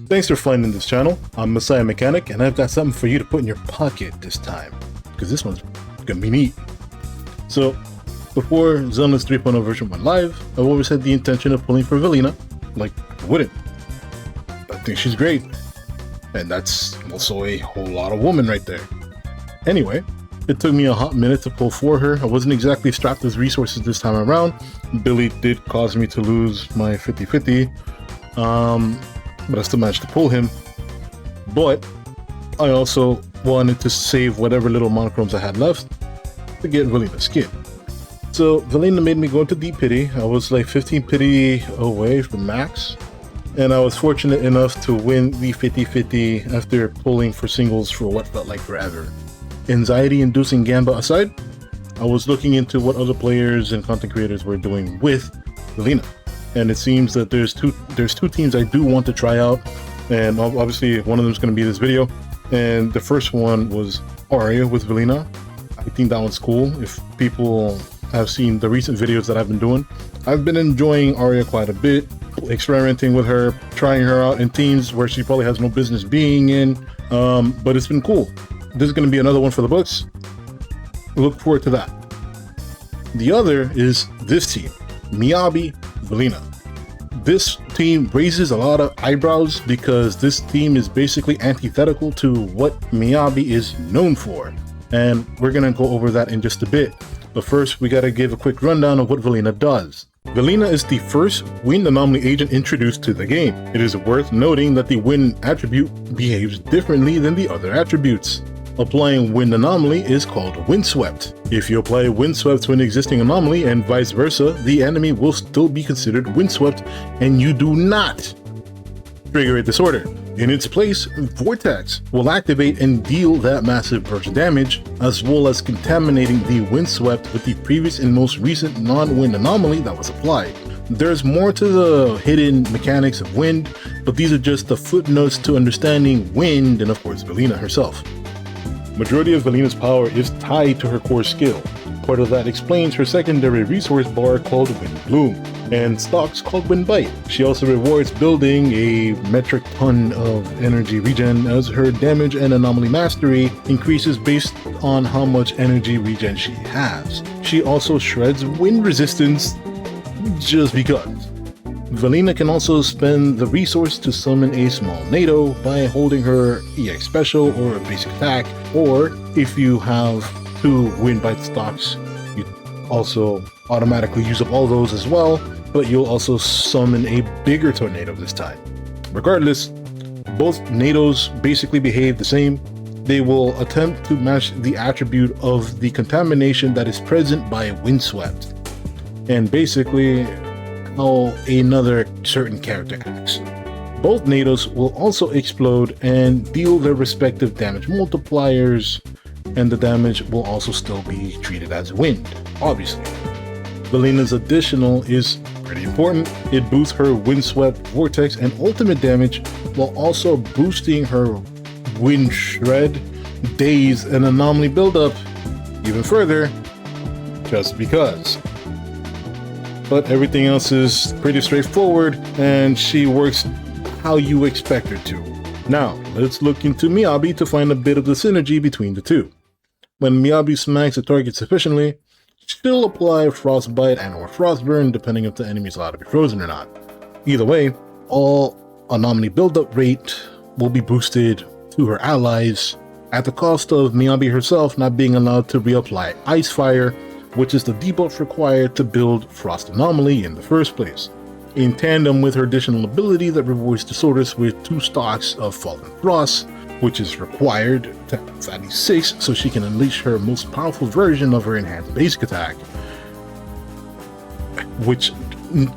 Thanks for finding this channel. I'm Messiah Mechanic, and I've got something for you to put in your pocket this time, because this one's gonna be neat. So, before Zenless 3.0 version went live, I've always had the intention of pulling for Velina. Like, I wouldn't. I think she's great. And that's also a whole lot of woman right there. Anyway, it took me a hot minute to pull for her. I wasn't exactly strapped with resources this time around. Billy did cause me to lose my 50-50. But I still managed to pull him. But I also wanted to save whatever little monochromes I had left to get Velina's skin. So Velina made me go into deep pity. I was like 15 pity away from max. And I was fortunate enough to win the 50-50 after pulling for singles for what felt like forever. Anxiety-inducing Gamba aside, I was looking into what other players and content creators were doing with Velina. And it seems that there's two teams I do want to try out, and obviously one of them is going to be this video. And the first one was Arya with Velina. I think that one's cool. If people have seen the recent videos that I've been doing, I've been enjoying Arya quite a bit, experimenting with her, trying her out in teams where she probably has no business being in, but it's been cool. This is going to be another one for the books. Look forward to that. The other is this team, Miyabi Velina. This team raises a lot of eyebrows because this team is basically antithetical to what Miyabi is known for, and we're gonna go over that in just a bit. But first, we gotta give a quick rundown of what Velina does. Velina is the first wind anomaly agent introduced to the game. It is worth noting that the wind attribute behaves differently than the other attributes. Applying wind anomaly is called windswept. If you apply windswept to an existing anomaly and vice versa, the enemy will still be considered windswept and you do not trigger a disorder. In its place, Vortex will activate and deal that massive burst damage, as well as contaminating the windswept with the previous and most recent non-wind anomaly that was applied. There's more to the hidden mechanics of wind, but these are just the footnotes to understanding wind and of course Velina herself. Majority of Velina's power is tied to her core skill. Part of that explains her secondary resource bar called Wind Bloom, and stocks called Wind Bite. She also rewards building a metric ton of energy regen as her damage and anomaly mastery increases based on how much energy regen she has. She also shreds wind resistance just because. Velina can also spend the resource to summon a small NATO by holding her EX special or a basic attack, or if you have 2 Wind Bite stocks, you also automatically use up all those as well, but you'll also summon a bigger tornado this time. Regardless, both NATOs basically behave the same. They will attempt to match the attribute of the contamination that is present by windswept, and basically how another certain character acts. Both NATOs will also explode and deal their respective damage multipliers, and the damage will also still be treated as wind, obviously. Velina's additional is pretty important. It boosts her windswept, vortex, and ultimate damage while also boosting her wind shred, daze, and anomaly buildup even further, just because. But everything else is pretty straightforward, and she works how you expect her to. Now, let's look into Miyabi to find a bit of the synergy between the two. When Miyabi smacks a target sufficiently, she'll apply Frostbite and or Frostburn depending if the enemy is allowed to be frozen or not. Either way, all anomaly buildup rate will be boosted to her allies at the cost of Miyabi herself not being allowed to reapply Ice Fire, which is the debuff required to build Frost Anomaly in the first place, in tandem with her additional ability that rewards disorders with 2 stocks of Fallen Frost, which is required to have at least 6 so she can unleash her most powerful version of her enhanced basic attack, which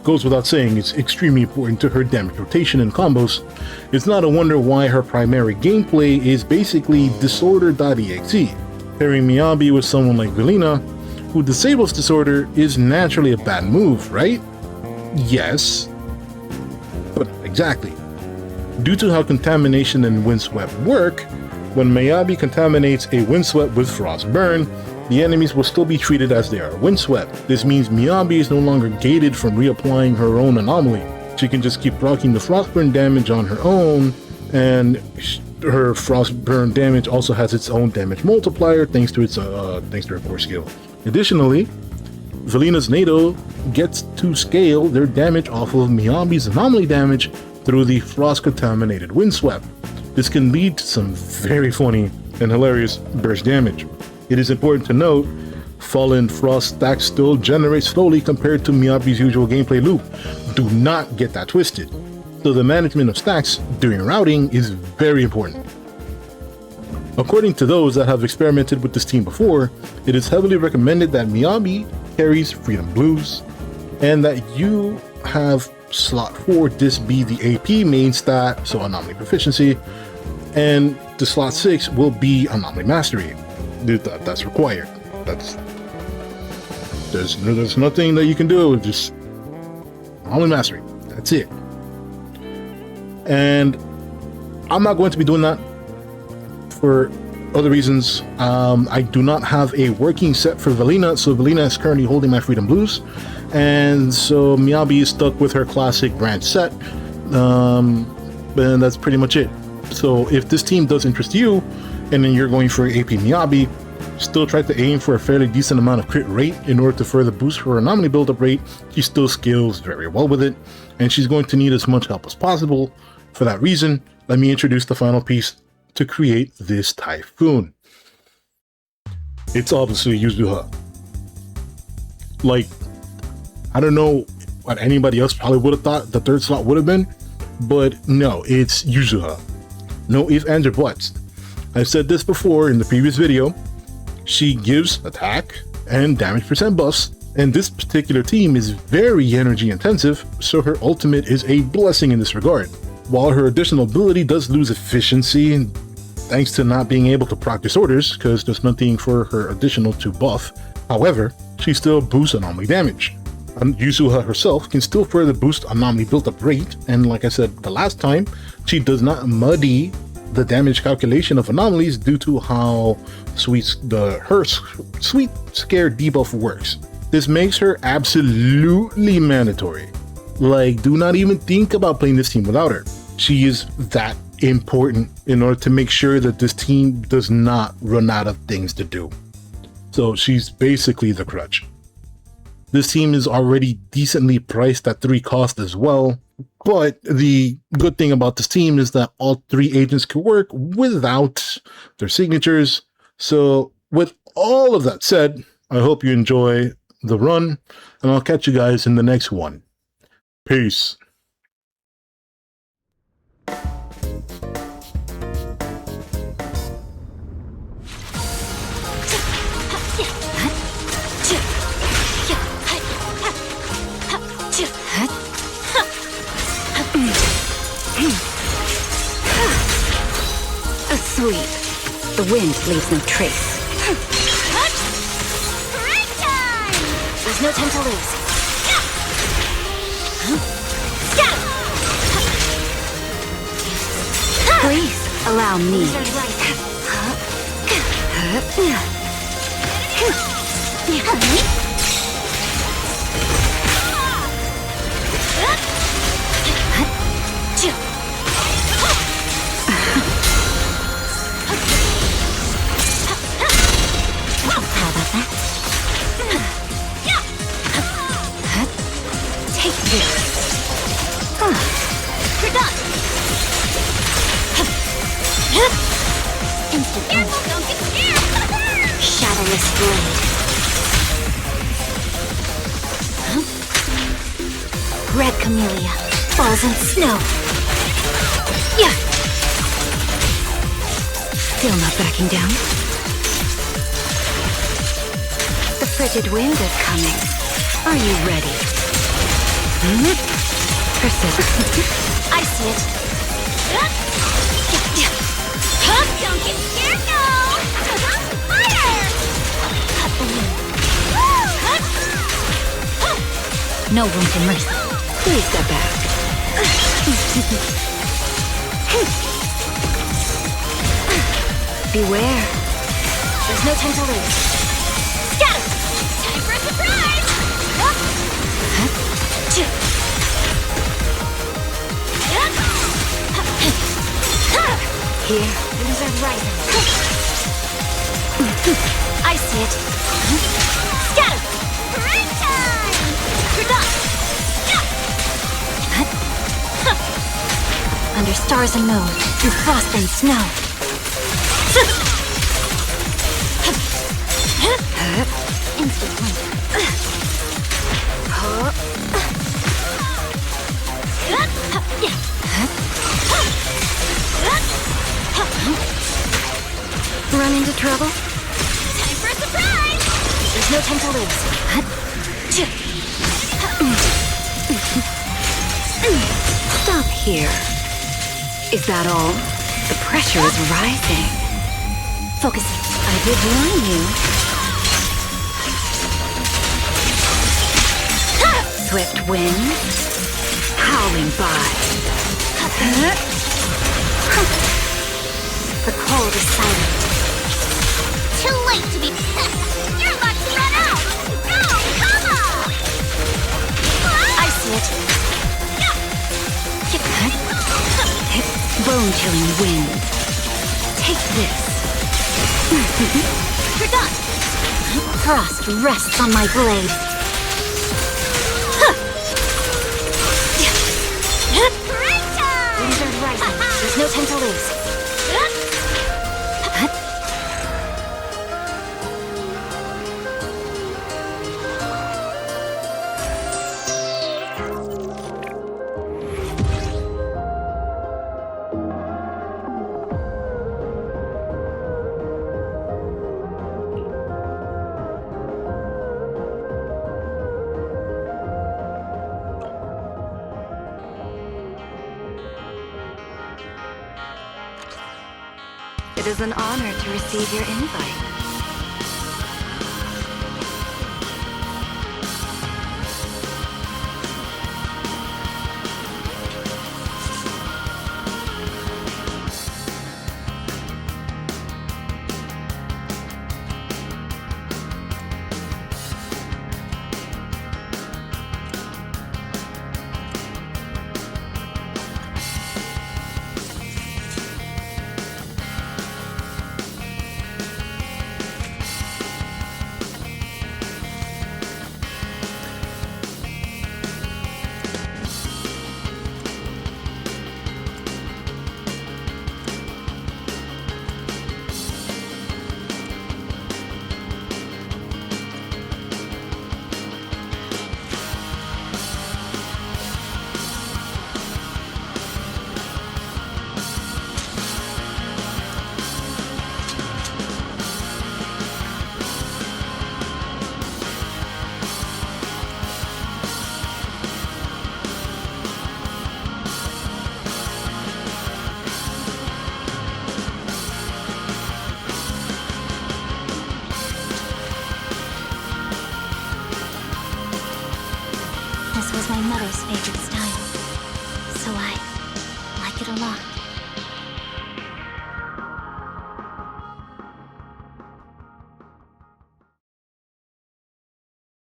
goes without saying is extremely important to her damage rotation and combos. It's not a wonder why her primary gameplay is basically disorder.exe. Pairing Miyabi with someone like Velina, who disables disorder, is naturally a bad move, right? Yes, but not exactly. Due to how contamination and windswept work, when Miyabi contaminates a windswept with Frostburn, the enemies will still be treated as they are windswept. This means Miyabi is no longer gated from reapplying her own anomaly. she can just keep rocking the Frostburn damage on her own, and her Frostburn damage also has its own damage multiplier thanks to her core skill. Additionally, Velina's NATO gets to scale their damage off of Miyabi's anomaly damage through the Frost-contaminated Windswept. This can lead to some very funny and hilarious burst damage. It is important to note, Fallen Frost stacks still generate slowly compared to Miyabi's usual gameplay loop. Do not get that twisted. So the management of stacks during routing is very important. According to those that have experimented with this team before, it is heavily recommended that Miyabi carries Freedom Blues, and that you have slot 4 this be the AP main stat, so Anomaly Proficiency, and the slot 6 will be Anomaly Mastery. That's required. There's nothing that you can do, just Anomaly Mastery. That's it. And I'm not going to be doing that for other reasons. I do not have a working set for Velina, so Velina is currently holding my Freedom Blues, and so Miyabi is stuck with her classic branch set, and that's pretty much it. So if this team does interest you, and then you're going for AP Miyabi, still try to aim for a fairly decent amount of crit rate in order to further boost her anomaly build-up rate. She still scales very well with it, and she's going to need as much help as possible. For that reason, let me introduce the final piece to create this Typhoon. It's obviously Yuzuha. Like, I don't know what anybody else probably would have thought the third slot would have been, but no, it's Yuzuha. No ifs, ands, or buts. I've said this before in the previous video. She gives attack and damage percent buffs, and this particular team is very energy intensive, so her ultimate is a blessing in this regard. While her additional ability does lose efficiency thanks to not being able to proc disorders, because there's nothing for her additional to buff, however, she still boosts anomaly damage. Yuzuha herself can still further boost anomaly build-up rate, and like I said the last time, she does not muddy the damage calculation of anomalies due to how her sweet scare debuff works. This makes her absolutely mandatory. Like, do not even think about playing this team without her. She is that important in order to make sure that this team does not run out of things to do. So she's basically the crutch. This team is already decently priced at 3 cost as well, but the good thing about this team is that all 3 agents can work without their signatures. So with all of that said, I hope you enjoy the run, and I'll catch you guys in the next one. Peace. A sweep. The wind leaves no trace. Break time! There's no time to lose. Please allow me. Take this. You're done! Instant Careful, don't get scared! Shadowless blade. Red camellia falls in snow. Yeah. Still not backing down. The frigid wind is coming. Are you ready? Persist. I see it. Don't get scared, no! Fire! No room for mercy. Please step back. Beware. There's no time to lose. Scatter! Time for a surprise! here. Winds are rising. I see it. Scatter! Parade time! Forgot! Under stars and moon, through frost and snow. Instant winter. Run into trouble? Time for a surprise! There's no time to lose. Stop here. Is that all? The pressure is rising. Focus. I did warn you. Swift wind, howling by. The cold is silent. Too late to be You're about to run out! Go! Come on! I see it. Bone-chilling wind. Take this. Forgot! Frost rests on my blade. Parade time! Winds are rising. There's no time to lose. It is an honor to receive your invite. This was my mother's favorite style, so I like it a lot.